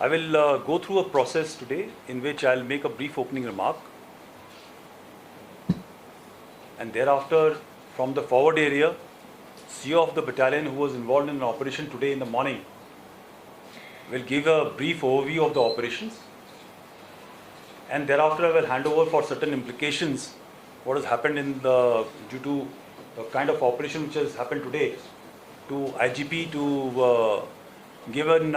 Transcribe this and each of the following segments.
I will go through a process today in which I'll make a brief opening remark, and thereafter from the forward area, CO of the battalion who was involved in an operation today in the morning will give a brief overview of the operations, and thereafter I will hand over for certain implications what has happened due to the kind of operation which has happened today to IGP to given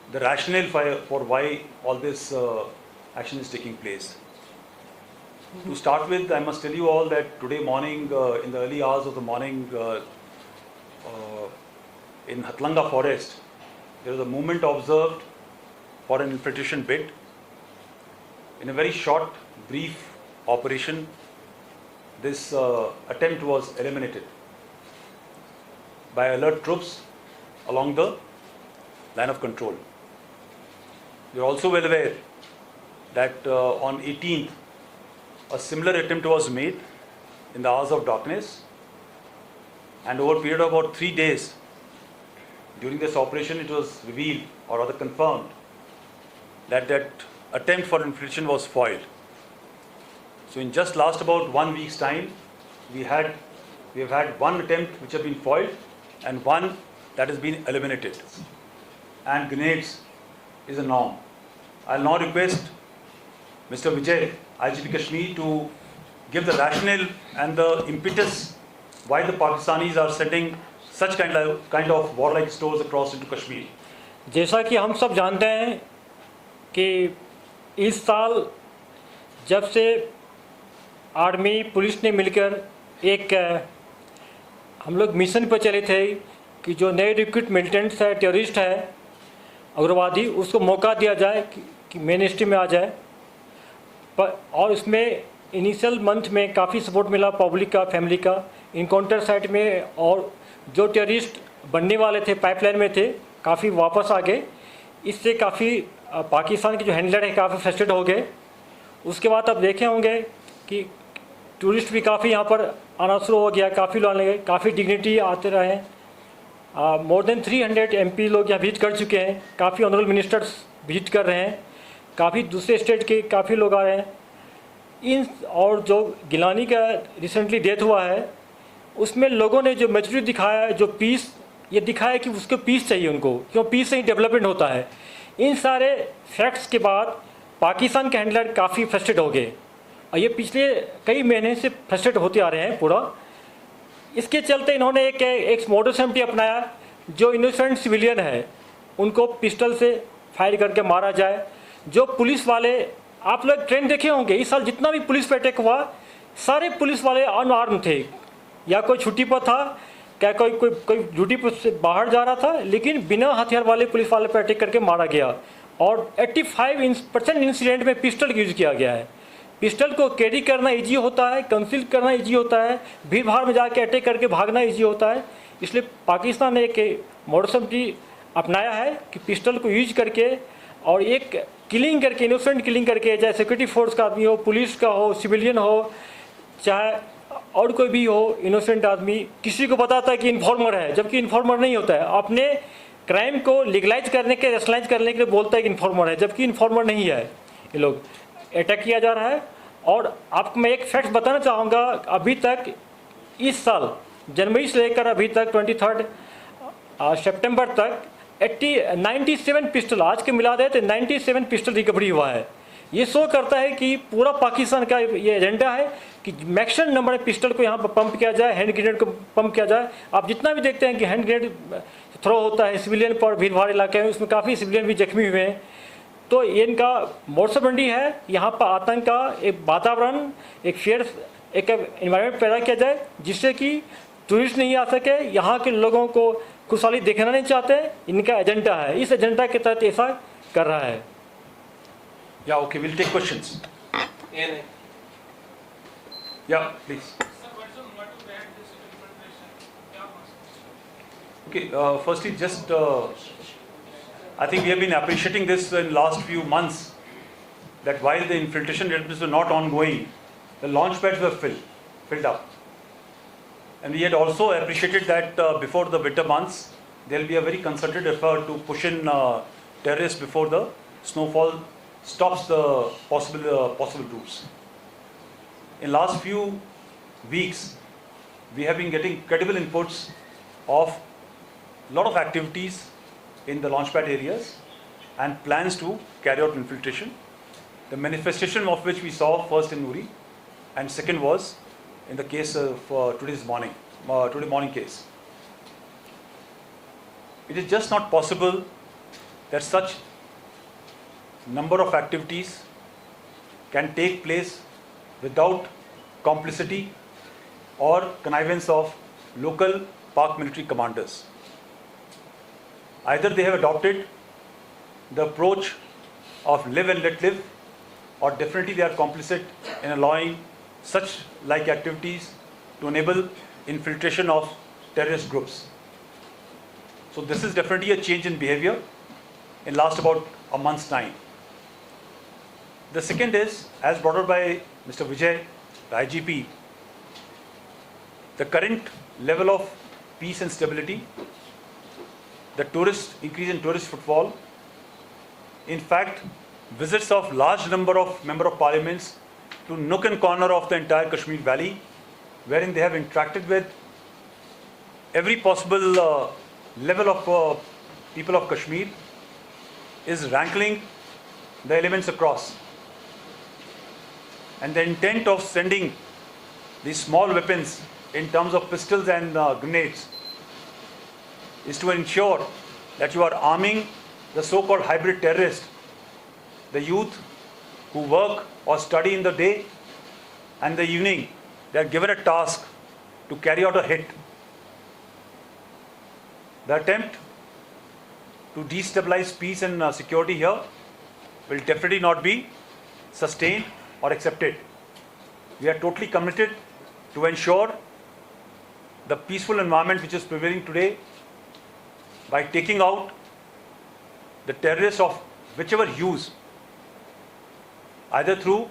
the rationale for why all this action is taking place. To start with, I must tell you all that today morning, in the early hours of the morning, in Hatlanga forest, there was a movement observed for an infiltration bid. In a very short, brief operation, this attempt was eliminated by alert troops along the line of control. You are also well aware that on 18th, a similar attempt was made in the hours of darkness, and over a period of about 3 days, during this operation it was revealed, or rather confirmed, that attempt for infiltration was foiled. So in just last about 1 week's time, we have had one attempt which has been foiled and one that has been eliminated. And grenades is a norm. I'll now request Mr. Vijay, IGP Kashmir, to give the rationale and the impetus why the Pakistanis are sending such kind of warlike stores across into Kashmir. जैसा कि हम सब जानते हैं कि इस साल जब से आर्मी पुलिस ने मिलकर एक हम लोग मिशन पर चले थे कि जो नए रिक्रूट मिलिटेंट्स है, टेररिस्ट है, उग्रवादी, उसको मौका दिया जाए कि मेन स्ट्रीम में आ जाए। और इसमें इनिशियल मंथ में काफ़ी सपोर्ट मिला पब्लिक का, फैमिली का, इनकाउंटर साइट में, और जो टेररिस्ट बनने वाले थे पाइपलाइन में थे काफ़ी वापस आ गए। इससे काफ़ी पाकिस्तान के जो हैंडलर हैं काफ़ी फ्रस्ट्रेट हो गए। उसके बाद आप देखे होंगे कि टूरिस्ट भी काफ़ी यहाँ पर आना शुरू हो गया, काफ़ी लोग आने लगे, काफ़ी डिग्निटी आते रहे। मोर देन 300 MP लोग यहाँ विजिट कर चुके हैं, काफ़ी ऑनरेबल मिनिस्टर्स विजिट कर रहे हैं, काफ़ी दूसरे स्टेट के काफ़ी लोग आ रहे हैं। और जो गिलानी का रिसेंटली डेथ हुआ है उसमें लोगों ने जो मैच्योरिटी दिखाया है, जो पीस ये दिखाया कि उसको पीस चाहिए उनको, क्यों पीस से ही डेवलपमेंट होता है। इन सारे फैक्ट्स के बाद पाकिस्तान के हैंडलर काफ़ी फ्रस्ट्रेट हो गए, और ये पिछले कई महीने से फ्रस्ट्रेट होते आ रहे हैं पूरा। इसके चलते इन्होंने एक मॉडस एम्प्टी अपनाया, जो इनोसेंट सिविलियन है उनको पिस्टल से फायर करके मारा जाए। जो पुलिस वाले, आप लोग ट्रेंड देखे होंगे, इस साल जितना भी पुलिस पे अटैक हुआ सारे पुलिस वाले अनआर्म थे, या कोई छुट्टी पर था, क्या कोई ड्यूटी पर से बाहर जा रहा था, लेकिन बिना हथियार वाले पुलिस वाले पर अटैक करके मारा गया। और 85% इंसिडेंट में पिस्टल यूज किया गया है। पिस्टल को कैरी करना ईजी होता है, कंसील करना ईजी होता है, भीड़ भाड़ में जाके अटैक करके भागना ईजी होता है। इसलिए पाकिस्तान ने एक मॉडस ऑपरेंडी अपनाया है कि पिस्टल को यूज करके और एक किलिंग करके, इनोसेंट किलिंग करके, चाहे सिक्योरिटी फोर्स का आदमी हो, पुलिस का हो, सिविलियन हो, चाहे और कोई भी हो, इनोसेंट आदमी किसी को बताता है कि इन्फॉर्मर है, जबकि इन्फॉर्मर नहीं होता है। अपने क्राइम को लीगलाइज करने के, रेशनलाइज करने के लिए बोलता है कि इन्फॉर्मर है, जबकि इन्फॉर्मर नहीं है। ये लोग अटैक किया जा रहा है। और आपको मैं एक फैक्ट बताना चाहूँगा, अभी तक इस साल जनवरी से लेकर अभी तक 23 सितंबर तक 97 पिस्टल, आज के मिला दे तो 97 पिस्टल रिकवरी हुआ है। ये शो करता है कि पूरा पाकिस्तान का ये एजेंडा है कि मैक्सिमम नंबर में पिस्टल को यहाँ पर पंप किया जाए, हैंड ग्रेनेड को पंप किया जाए। आप जितना भी देखते हैं कि हैंड ग्रेनेड थ्रो होता है सिविलियन पर, भीड़ भाड़ इलाके में, उसमें काफ़ी सिविलियन भी जख्मी हुए हैं। तो ये इनका मॉडस ऑपरेंडी है, यहाँ पर आतंक का एक वातावरण, एक फेयर एक एनवायरनमेंट पैदा किया जाए जिससे कि टूरिस्ट नहीं आ सके, यहाँ के लोगों को खुशहाली देखना नहीं चाहते। इनका एजेंडा है, इस एजेंडा के तहत ऐसा कर रहा है। Yeah, okay, we'll take questions. Yeah, please. Okay, firstly, just I think we have been appreciating this in last few months, that while the infiltration attempts were not ongoing, the launch pads were filled up. And we had also appreciated that before the winter months, there will be a very concerted effort to push in terrorists before the snowfall stops the possible routes. In last few weeks, we have been getting credible inputs of a lot of activities in the launchpad areas and plans to carry out infiltration. The manifestation of which we saw first in Uri, and second was in the case of today morning case. It is just not possible that such number of activities can take place without complicity or connivance of local Pak military commanders. Either they have adopted the approach of live and let live, or definitely they are complicit in allowing such like activities to enable infiltration of terrorist groups. So this is definitely a change in behavior in last about a month's time. The second is, as brought out by Mr. Vijay, the IGP, the current level of peace and stability, the increase in tourist footfall, in fact, visits of large number of member of parliaments to nook and corner of the entire Kashmir Valley, wherein they have interacted with every possible level of people of Kashmir, is rankling the elements across. And the intent of sending these small weapons in terms of pistols and grenades is to ensure that you are arming the so-called hybrid terrorist, the youth who work or study in the day, and the evening they are given a task to carry out a hit. The attempt to destabilize peace and security here will definitely not be sustained or accepted. We are totally committed to ensure the peaceful environment which is prevailing today by taking out the terrorists of whichever hues, either through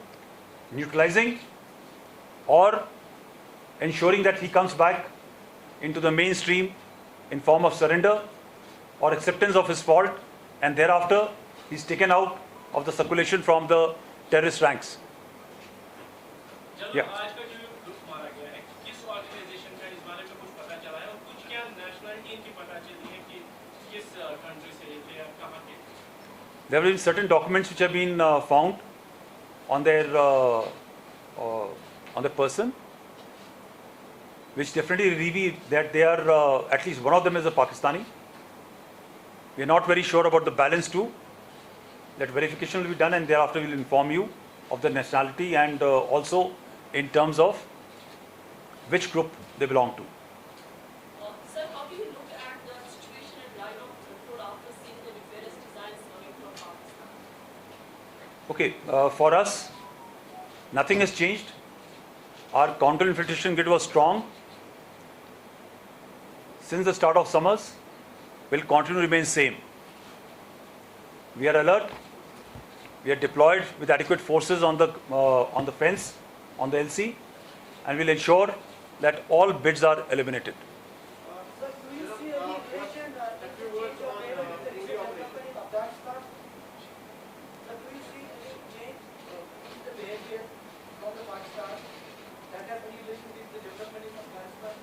neutralizing or ensuring that he comes back into the mainstream in form of surrender or acceptance of his fault, and thereafter he's taken out of the circulation from the terrorist ranks. Yeah. आज का जो group मारा गया है, किस organisation का, इस बारे में कुछ पता चला है और कुछ क्या नेशनलिटी इनकी पता चली है कि किस कंट्री से थे या कहाँ के? There have been certain documents which have been found on their person, which definitely reveal that they are at least one of them is a Pakistani. We are not very sure about the balance too. That verification will be done, and thereafter we will inform you of the nationality and also in terms of which group they belong to. Sir, how do you look at the situation and line of control after seeing the nefarious designs coming from Pakistan? Okay, for us, nothing has changed. Our counter-infiltration grid was strong since the start of summers. Will continue to remain same. We are alert. We are deployed with adequate forces on the fence, on the LC, and will ensure that all bids are eliminated. Sir, do you see any Asian change or development in Afghanistan? Sir, do you see any change in the behavior from the Pakistan that has any relation with the development in Afghanistan?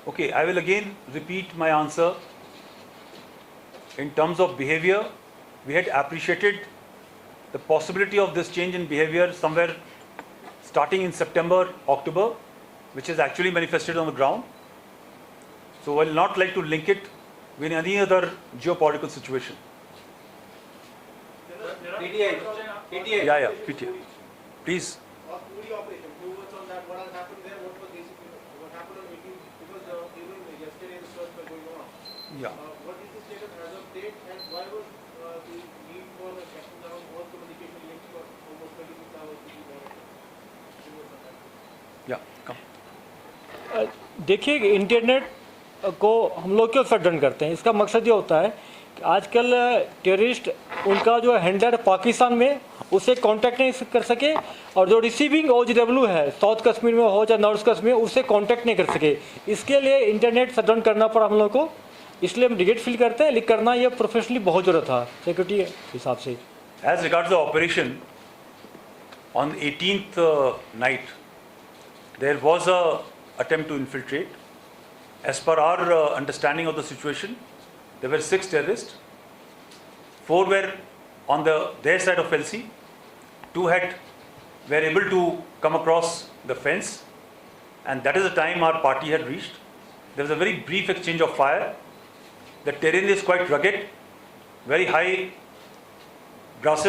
Okay, I will again repeat my answer. In terms of behavior, we had appreciated the possibility of this change in behavior somewhere starting in September, October, which is actually manifested on the ground. So I will not like to link it with any other geopolitical situation. PTI. Yeah, PTI. Please. Uri operation. Few words on that. What has happened there? What was basically what happened on 18th? Because even yesterday the search was going on. Yeah. What is the status as of date, and why was the need for the shutting down all communication links for almost 26 hours to be monitored? Few words on that. Yeah. Come. देखिए, internet को हम लोग क्यों shut down करते हैं? इसका मकसद ये होता है कि आजकल टेररिस्ट उनका जो हैंडलर पाकिस्तान में उससे कांटेक्ट नहीं कर सके, और जो रिसीविंग OGW है साउथ कश्मीर में हो या नॉर्थ कश्मीर, उससे कांटेक्ट नहीं कर सके। इसके लिए इंटरनेट शट डाउन करना पड़ा हम लोग को, इसलिए हम रिग्रेट फील करते हैं, लेकिन करना ये प्रोफेशनली बहुत ज़रूरत था सिक्योरिटी के हिसाब से। As regards the operation, on 18th night, there was a attempt to infiltrate. As per our understanding of the situation, there were 6 terrorists. 4 were on their side of LC. 2 were able to come across the fence, and that is the time our party had reached. There was a very brief exchange of fire. The terrain is quite rugged, very high grass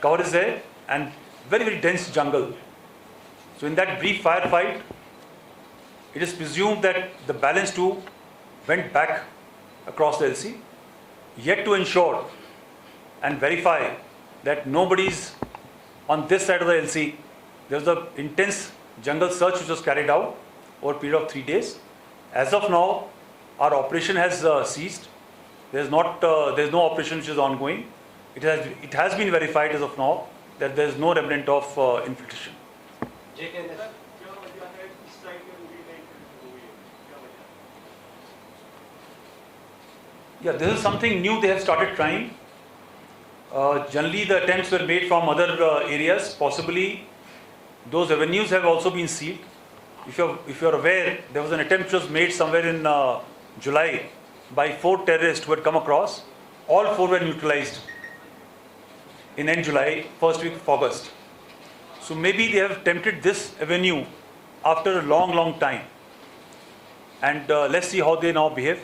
cover is there, and very, very dense jungle. So in that brief firefight, it is presumed that the balance 2 went back across the LC, yet to ensure and verify that nobody's on this side of the LC. There was an intense jungle search which was carried out over a period of 3 days. As of now, our operation has ceased. There is no operation which is ongoing. It has been verified as of now that there is no remnant of infiltration. Yeah, this is something new they have started trying. Generally, the attempts were made from other areas. Possibly, those avenues have also been sealed. If you're aware, there was an attempt which was made somewhere in July by 4 terrorists who had come across. All 4 were neutralized in end July, first week of August. So maybe they have attempted this avenue after a long, long time. And let's see how they now behave.